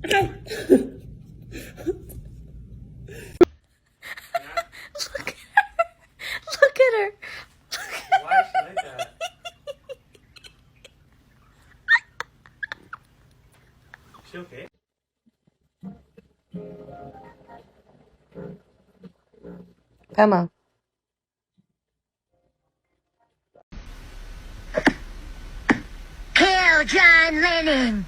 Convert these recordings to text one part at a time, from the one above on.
Okay. Look at her. Why is she like that? Is she okay? Come on. Kill John Lennon!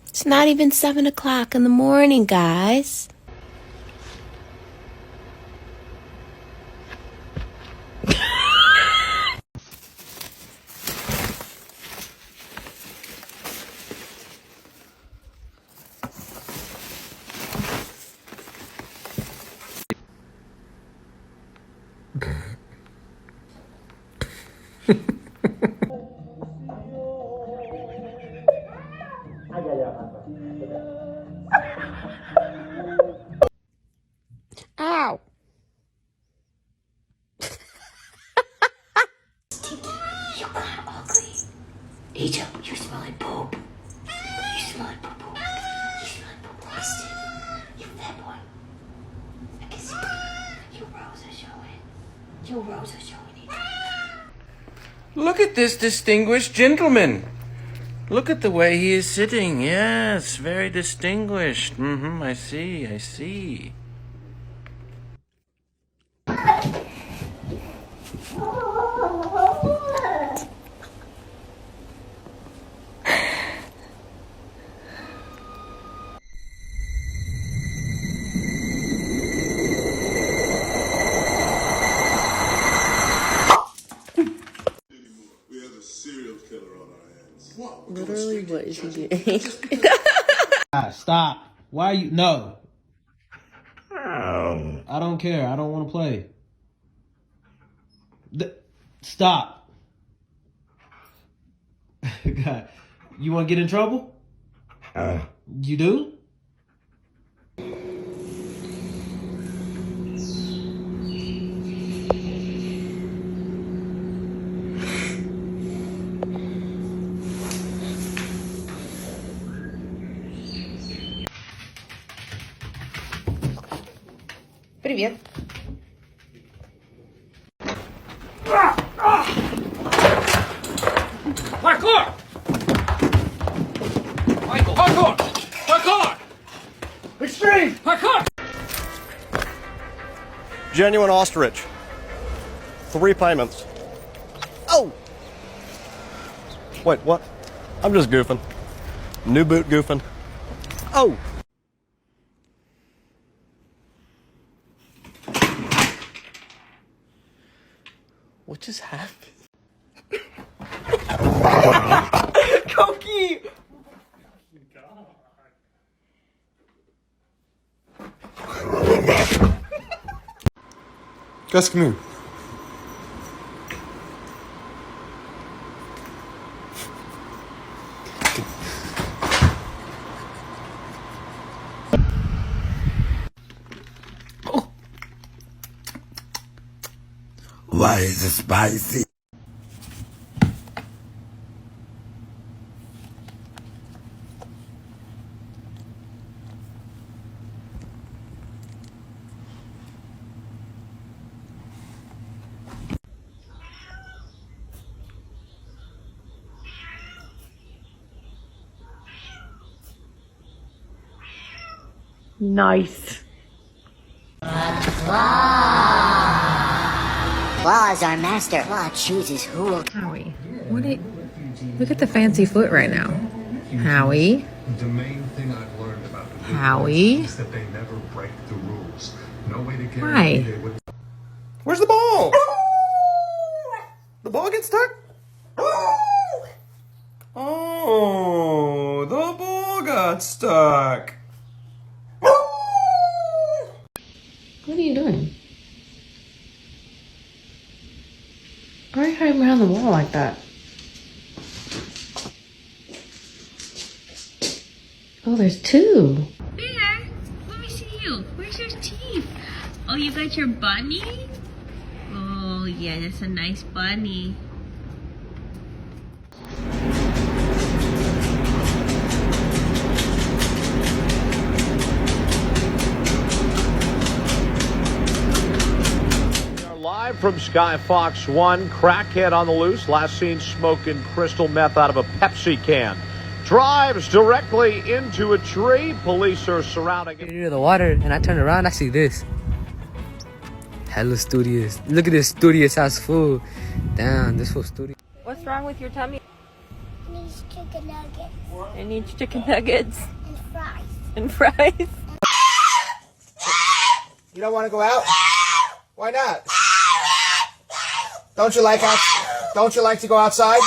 It's not even 7 o'clock in the morning, guys. Ow. You kind of ugly. Egypt, you're smelling poop. You're smelling poo-poo. You're smelling poo-plastic. You fat boy. I can see your rose are showing. Your rose are showing it. Look at this distinguished gentleman. Look at the way he is sitting. Yes, very distinguished. I see, I see. Literally, what is he doing? Stop. Why are you? No. I don't care. I don't want to play. Stop. God. You want to get in trouble? You do? Привет. Parkour! Michael, parkour! Parkour! Extreme! Parkour! Genuine ostrich. 3 payments. Oh! Wait, what? I'm just goofing. New boot goofing. Oh! What just happened? Cokie! Gus, come here. Why is it spicy? Nice. Law is our master. Law chooses who will. Howie, look at the fancy foot right now. Howie. The main thing I've learned about the big Howie? boys is that they never break the rules. No way to Why? guarantee they would. Where's the ball? The ball gets stuck? Oh, the ball got stuck. What are you doing? Why are you hiding behind the wall like that? Oh, there's two. Bear, let me see you. Where's your teeth? Oh, you got your bunny? Oh, yeah, that's a nice bunny. Live from Sky Fox 1, crackhead on the loose, last seen smoking crystal meth out of a Pepsi can. Drives directly into a tree. Police are surrounding it. Into the water, and I turn around, I see this. Hella studious. Look at this studious ass food. Damn, this food studious. What's wrong with your tummy? It needs chicken nuggets. It needs chicken nuggets. And fries. And fries. You don't want to go out? Why not? Don't you like to go outside?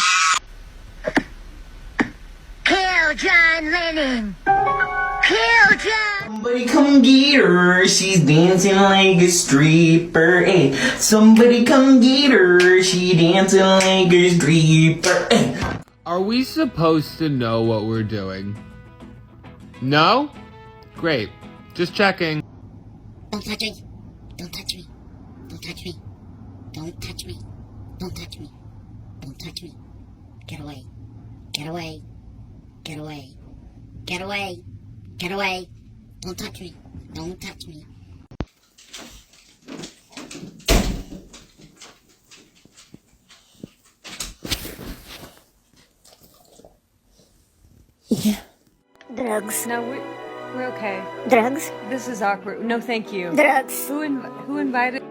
Kill John Lennon. Kill John. Somebody come get her, she's dancing like a stripper, eh. Somebody come get her, she dancing like a stripper, eh. Are we supposed to know what we're doing? No? Great. Just checking. Don't touch me. Don't touch me. Don't touch me. Don't touch me. Don't touch me. Don't touch me. Get away. Get away. Get away. Get away. Get away. Don't touch me. Don't touch me. Yeah. Drugs. No, we're okay. Drugs. This is awkward. No, thank you. Drugs. Who invited?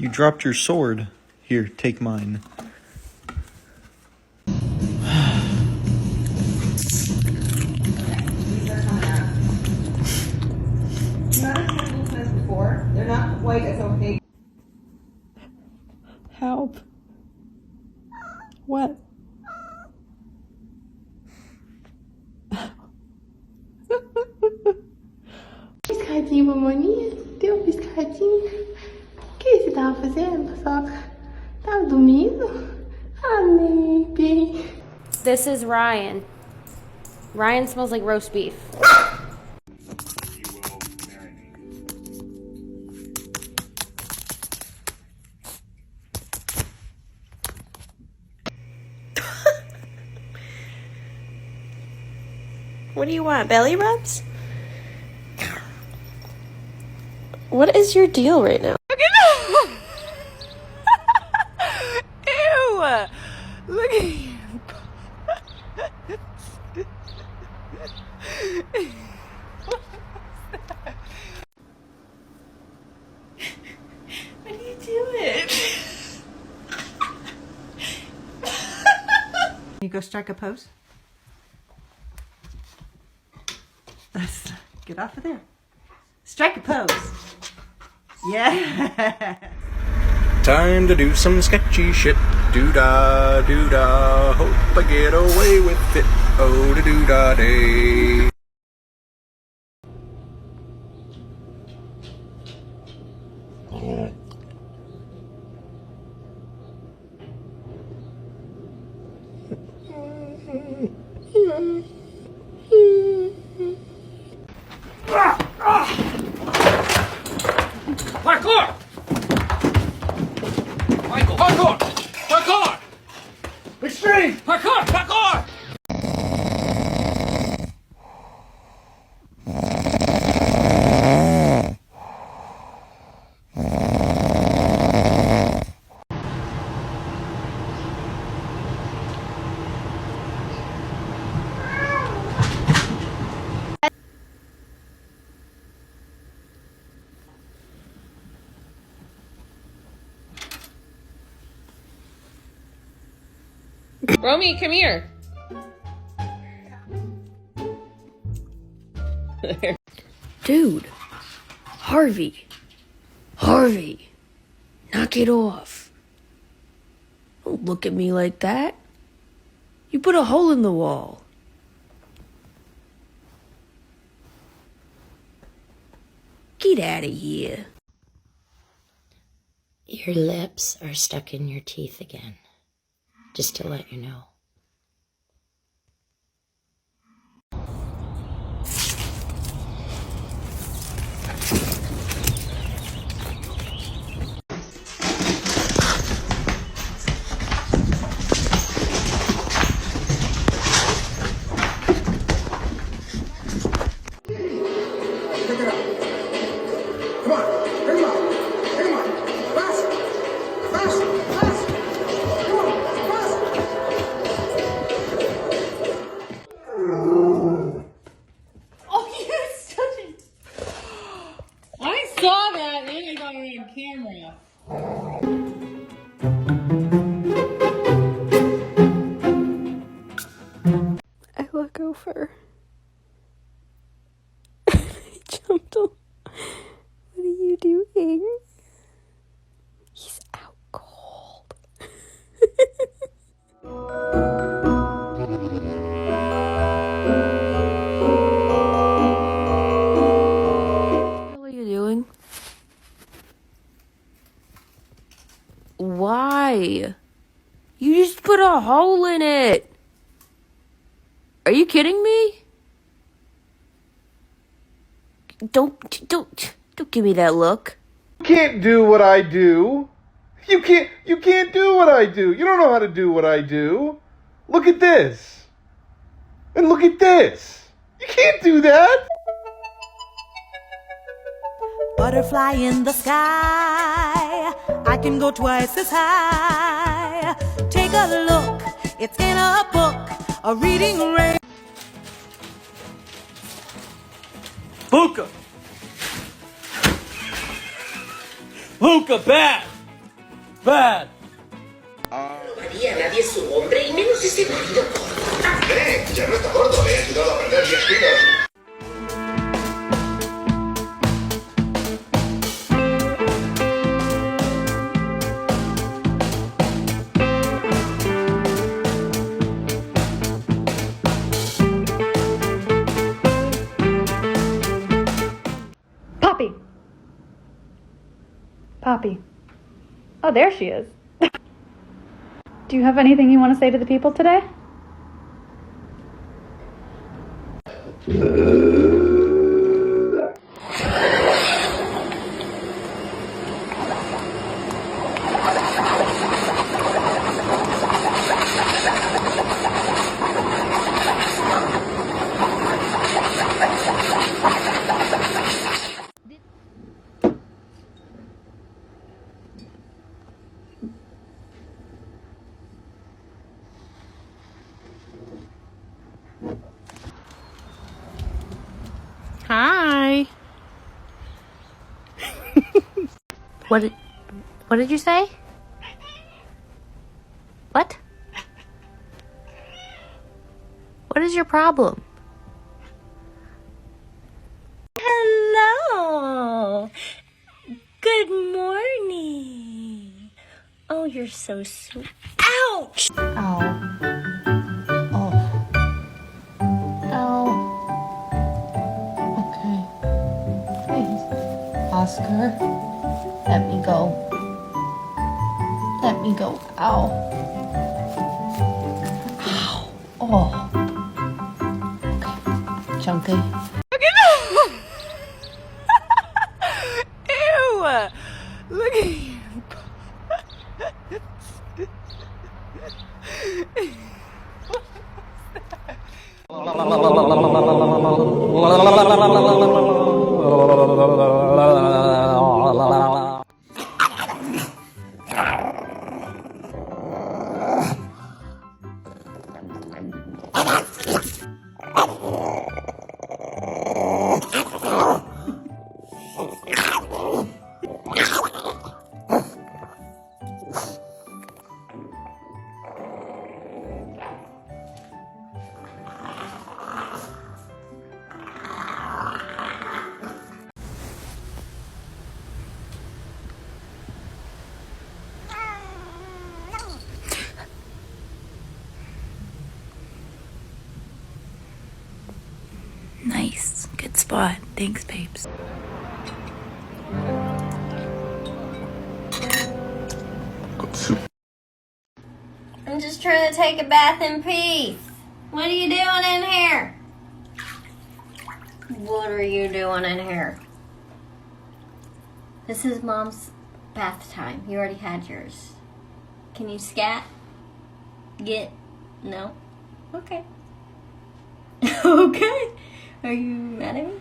You dropped your sword. Here, take mine. They're not quite as opaque. Help. What? Piscadinho, mamoninha. Deu um piscadinho. O que você tava fazendo, Paçoca? Tava dormindo? Ah, nem bem. This is Ryan. Ryan smells like roast beef. What do you want? Belly rubs? What is your deal right now? Ew! Look at you. What are you doing? you go strike a pose? Get off of there. Strike a pose. Yeah. Time to do some sketchy shit. Doo-dah, doo-dah. Hope I get away with it. Oh, da doo-dah day. Parkour! Michael, parkour! Parkour! Extreme! Parkour! Parkour! Romy, come here. Dude. Harvey. Harvey. Knock it off. Don't look at me like that. You put a hole in the wall. Get out of here. Your lips are stuck in your teeth again. Just to let you know. Come on, bring him out. Bring him out. Fast. Fast. Fast. Come on, fast. Oh, you such a... I saw that and I got it on camera. I look over. I jumped on. What are you doing? He's out cold. What are you doing? Why? You just put a hole in it. Are you kidding me? Don't give me that look. You can't do what I do. You can't do what I do. You don't know how to do what I do. Look at this. And look at this. You can't do that. Butterfly in the sky, I can go twice as high. Take a look, it's in a book, a reading rain. Luca! Luca, bad! Bad! María, nadie es su hombre y menos ese marido gordo. Ya no está gordo, le he ayudado a perder 10 kilos. Poppy. Poppy. Oh, there she is. Do you have anything you want to say to the people today? Hi. What did you say? What? is your problem? Hello. Good morning. Oh, you're so sweet. Ouch! Ow. Oh. Ow. Okay. Please. Oscar, let me go. Let me go. Ow. Ow. Oh. Okay. Chunky. Ew! Look at you. Nice. Good spot. Thanks, babes. I'm just trying to take a bath in peace. What are you doing in here? What are you doing in here? This is Mom's bath time. You already had yours. Can you scat? Get? No? Okay. Okay. Are you mad at me?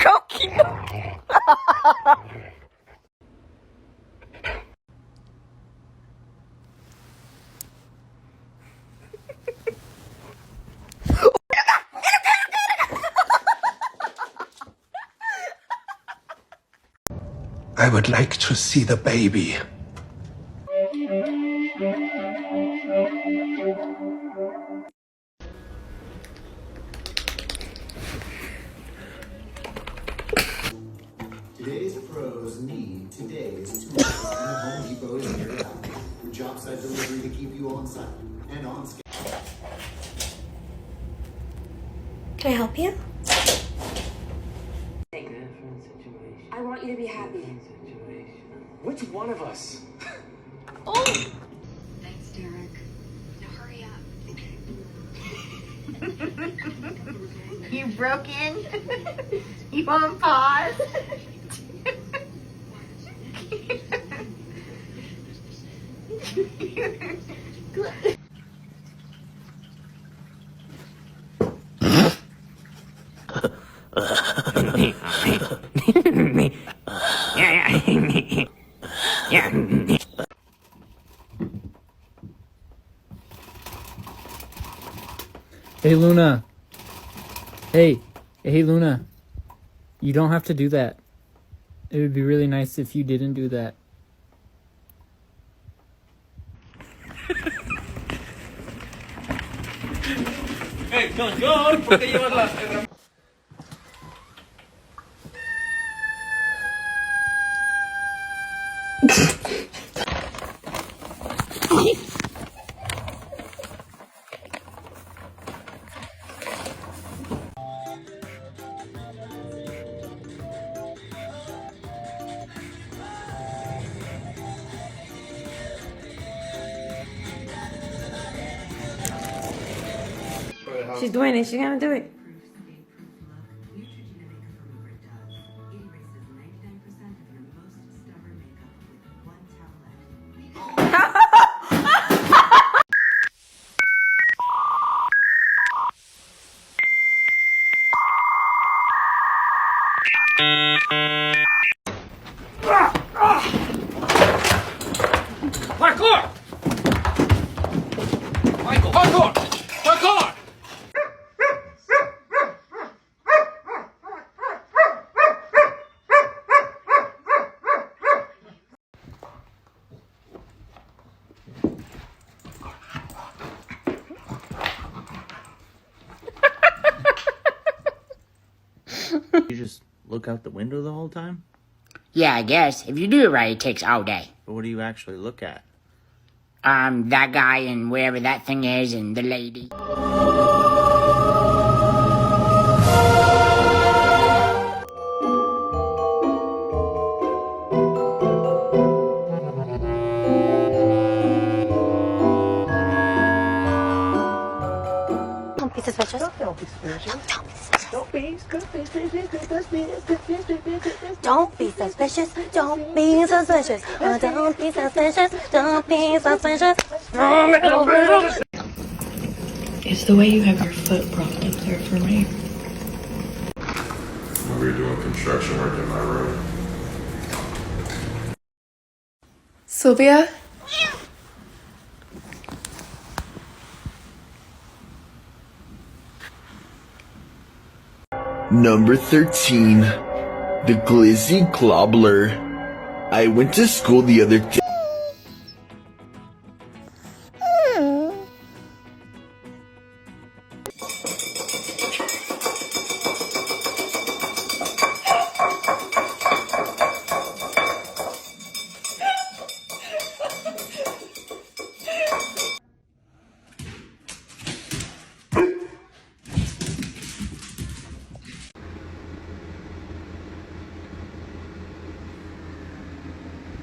Go keep I would like to see the baby. Today's pros need today's tools. And Home Depot is here to help. With job site delivery to keep you on site and on schedule. Can I help you? I want you to be happy. Which one of us? Oh! Thanks, Derek. Now hurry up. You broke in? You want pause? Hey, Luna. Hey, Luna. You don't have to do that. It would be really nice if you didn't do that. Hey, John, ¿por qué llevas la herramienta? She's doing it. She's gonna do it. Parkour! Michael, parkour! Parkour! You just look out the window the whole time? Yeah, I guess. If you do it right, it takes all day. But what do you actually look at? That guy and wherever that thing is and the lady. Don't be suspicious. Don't be suspicious. Don't be suspicious. Don't be suspicious. Don't be suspicious. Don't be suspicious. Don't be suspicious. It's the way you have your foot propped up there for me. We were doing construction work in my room. Sylvia? Number 13. The Glizzy Globler. I went to school the other day.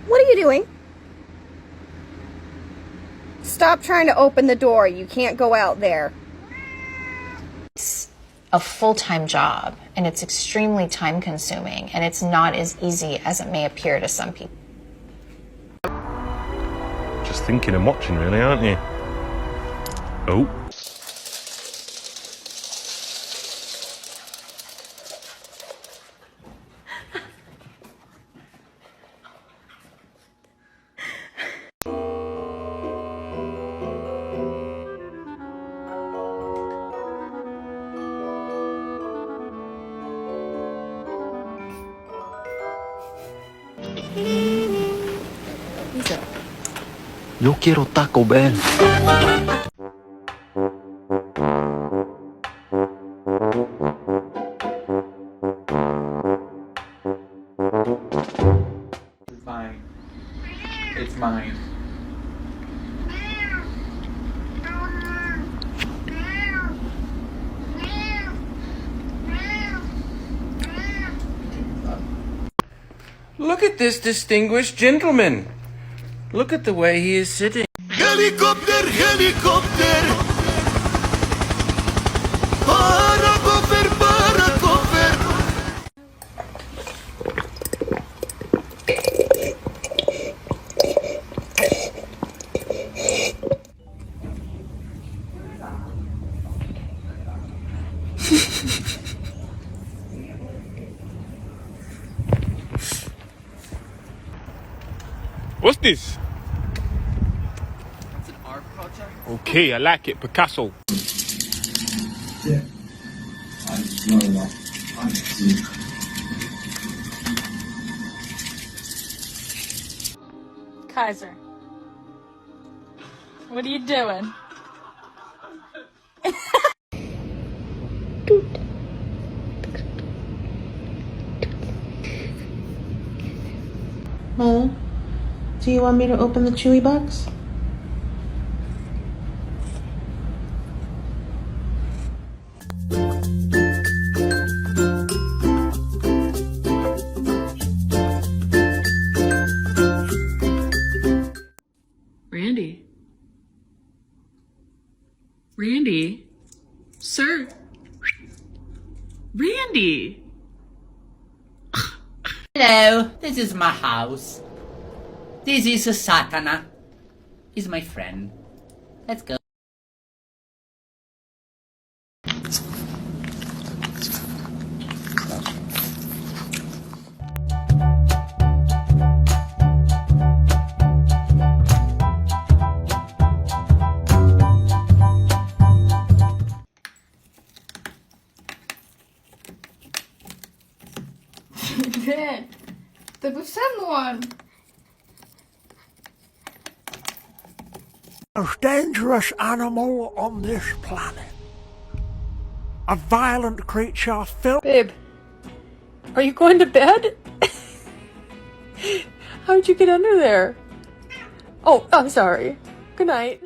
What are you doing? Stop trying to open the door. You can't go out there. It's a full-time job, and it's extremely time-consuming, and it's not as easy as it may appear to some people. Just thinking and watching, really, aren't you? Oh. Yo quiero Taco Bell. It's mine. It's mine. Look at this distinguished gentleman. Look at the way he is sitting. Helicopter, helicopter. Paracofer, paracofer. What's this? It's an art project. Okay, I like it. Picasso. Yeah. Kaiser. What are you doing? Huh? Do you want me to open the Chewy box? Randy? Randy? Sir? Randy? Hello, this is my house. This is Satana. He's my friend. Let's go. Dad, the percent one. Most dangerous animal on this planet. A violent creature filled. Babe, are you going to bed? How'd you get under there? Oh, I'm sorry. Good night.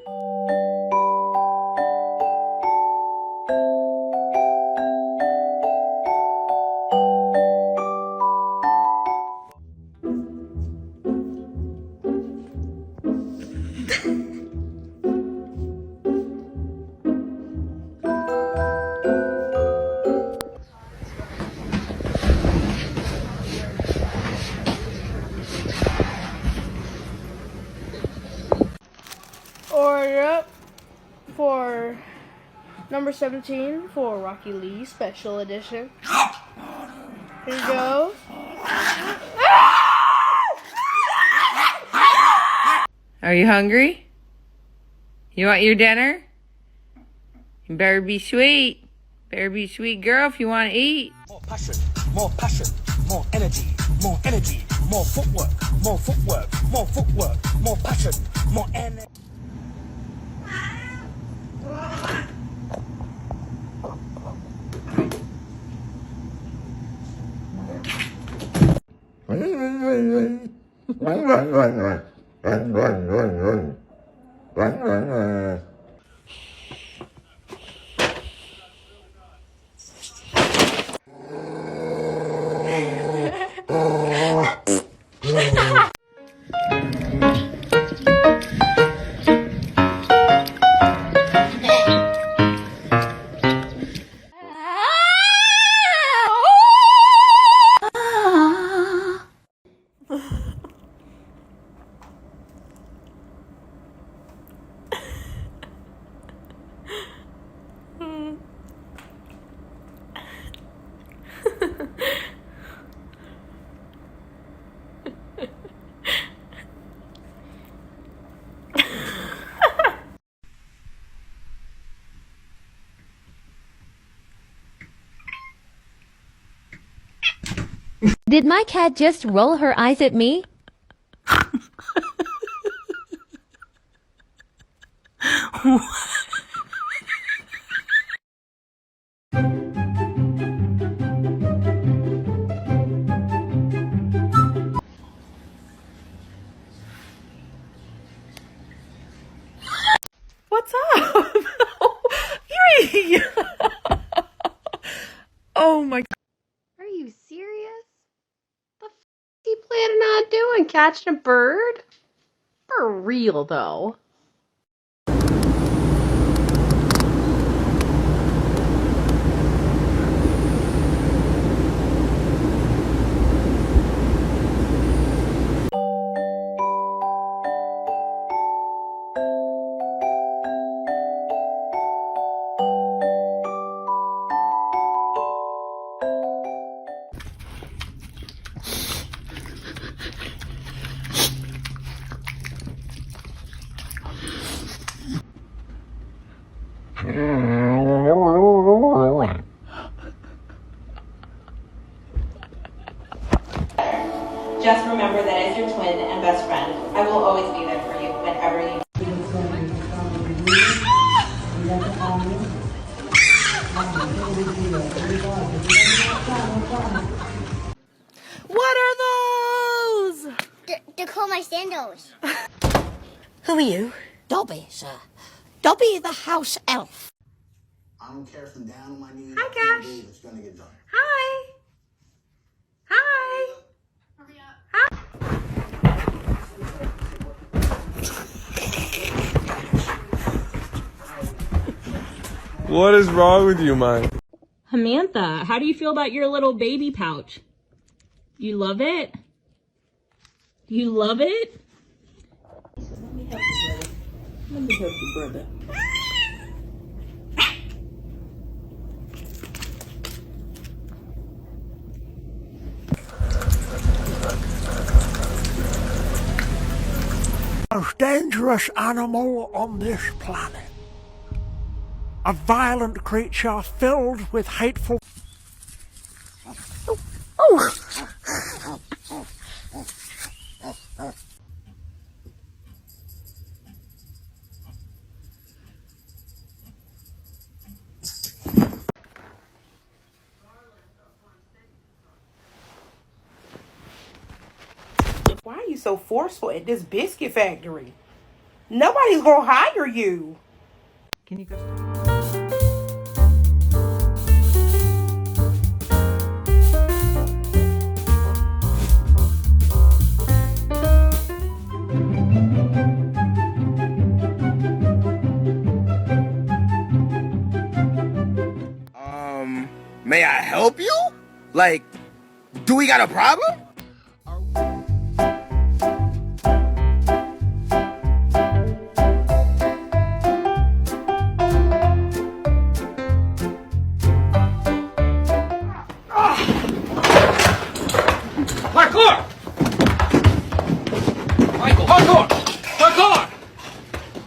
Order up for number 17 for Rocky Lee Special Edition. Here you go. Are you hungry? You want your dinner? You better be sweet. Better be a sweet girl if you want to eat. More passion, more energy, more footwork, more passion, more energy. Did my cat just roll her eyes at me? What's up? Yuri! Oh my. Are you serious? The f is he planning on doing? Catching a bird? For real, though. Just remember that as your twin and best friend, I will always be there for you whenever you. What are those? They're called my sandals. Who are you? Dobby, sir. Dobby the house elf. I don't care if I'm down on my knees. Hi, Cash. It's gonna get done. Hi. Hi. What is wrong with you, man? Samantha, how do you feel about your little baby pouch? You love it? You love it? Let me help you, brother. Most dangerous animal on this planet. A violent creature filled with hateful. Oh! so forceful at this biscuit factory. Nobody's gonna hire you. Can you go? May I help you? Like, do we got a problem? Parkour! Michael, parkour! Parkour!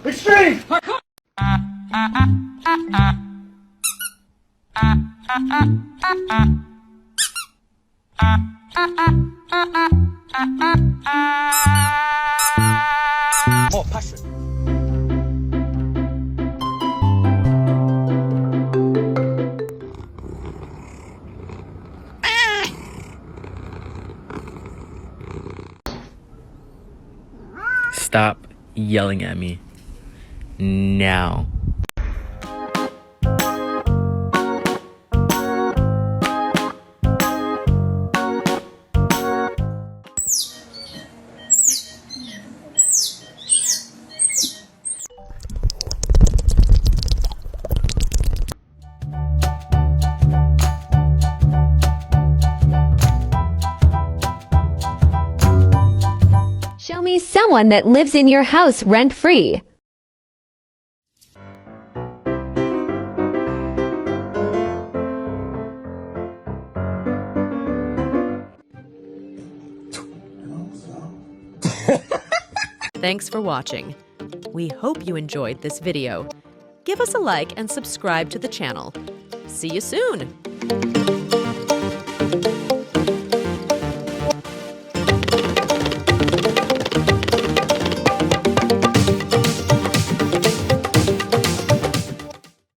Extreme! Parkour! More passion. Stop yelling at me. Now. Show me someone that lives in your house rent-free. Thanks for watching. We hope you enjoyed this video. Give us a like and subscribe to the channel. See you soon!